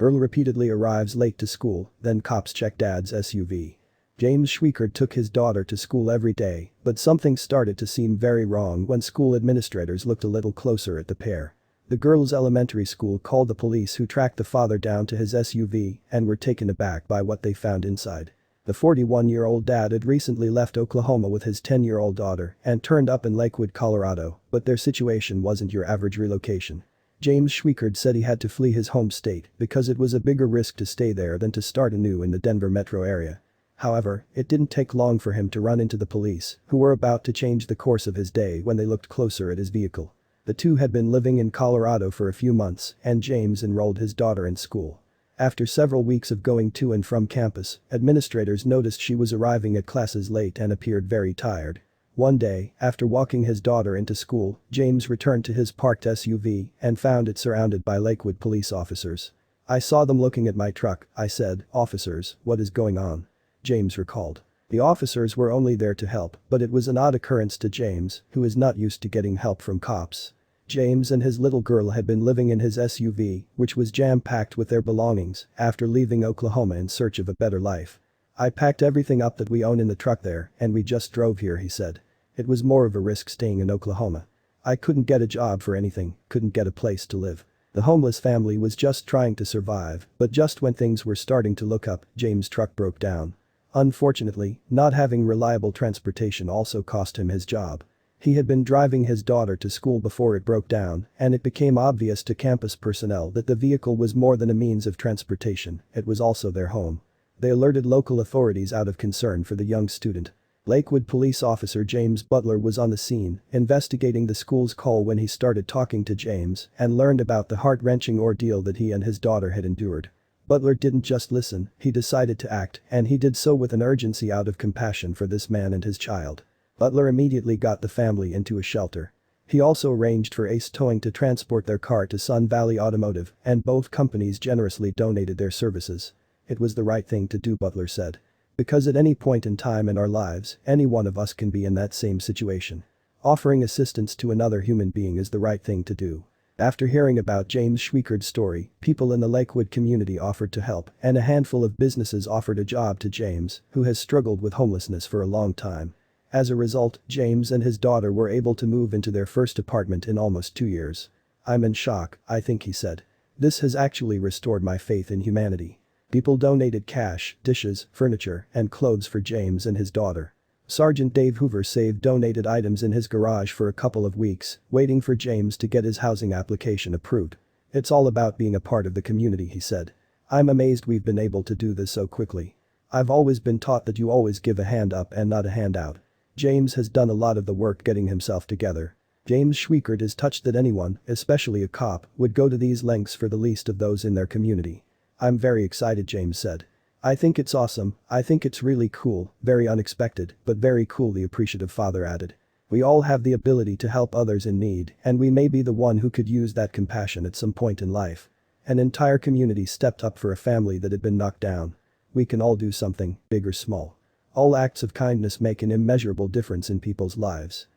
Girl repeatedly arrives late to school, then cops check dad's SUV. James Schweikhard took his daughter to school every day, but something started to seem very wrong when school administrators looked a little closer at the pair. The girl's elementary school called the police, who tracked the father down to his SUV and were taken aback by what they found inside. The 41-year-old dad had recently left Oklahoma with his 10-year-old daughter and turned up in Lakewood, Colorado, but their situation wasn't your average relocation. James Schweikhard said he had to flee his home state because it was a bigger risk to stay there than to start anew in the Denver metro area. However, it didn't take long for him to run into the police, who were about to change the course of his day when they looked closer at his vehicle. The two had been living in Colorado for a few months, and James enrolled his daughter in school. After several weeks of going to and from campus, administrators noticed she was arriving at classes late and appeared very tired. One day, after walking his daughter into school, James returned to his parked SUV and found it surrounded by Lakewood police officers. "I saw them looking at my truck," I said. "Officers, what is going on?" James recalled. The officers were only there to help, but it was an odd occurrence to James, who is not used to getting help from cops. James and his little girl had been living in his SUV, which was jam-packed with their belongings, after leaving Oklahoma in search of a better life. "I packed everything up that we own in the truck there, and we just drove here," he said. "It was more of a risk staying in Oklahoma. I couldn't get a job for anything, couldn't get a place to live. The homeless family was just trying to survive, but just when things were starting to look up, James' truck broke down. Unfortunately, not having reliable transportation also cost him his job. He had been driving his daughter to school before it broke down, and it became obvious to campus personnel that the vehicle was more than a means of transportation, it was also their home. They alerted local authorities out of concern for the young student. Lakewood police officer James Butler was on the scene, investigating the school's call when he started talking to James and learned about the heart-wrenching ordeal that he and his daughter had endured. Butler didn't just listen, he decided to act, and he did so with an urgency out of compassion for this man and his child. Butler immediately got the family into a shelter. He also arranged for Ace Towing to transport their car to Sun Valley Automotive, and both companies generously donated their services. "It was the right thing to do," Butler said. "Because at any point in time in our lives, any one of us can be in that same situation. Offering assistance to another human being is the right thing to do." After hearing about James Schweikhard's story, people in the Lakewood community offered to help, and a handful of businesses offered a job to James, who has struggled with homelessness for a long time. As a result, James and his daughter were able to move into their first apartment in almost 2 years. "I'm in shock, I think," he said. "This has actually restored my faith in humanity." People donated cash, dishes, furniture, and clothes for James and his daughter. Sergeant Dave Hoover saved donated items in his garage for a couple of weeks, waiting for James to get his housing application approved. "It's all about being a part of the community," he said. "I'm amazed we've been able to do this so quickly. I've always been taught that you always give a hand up and not a handout." James has done a lot of the work getting himself together. James Schweikhard is touched that anyone, especially a cop, would go to these lengths for the least of those in their community. "I'm very excited," James said. "I think it's awesome, I think it's really cool, very unexpected, but very cool," the appreciative father added. "We all have the ability to help others in need, and we may be the one who could use that compassion at some point in life." An entire community stepped up for a family that had been knocked down. We can all do something, big or small. All acts of kindness make an immeasurable difference in people's lives.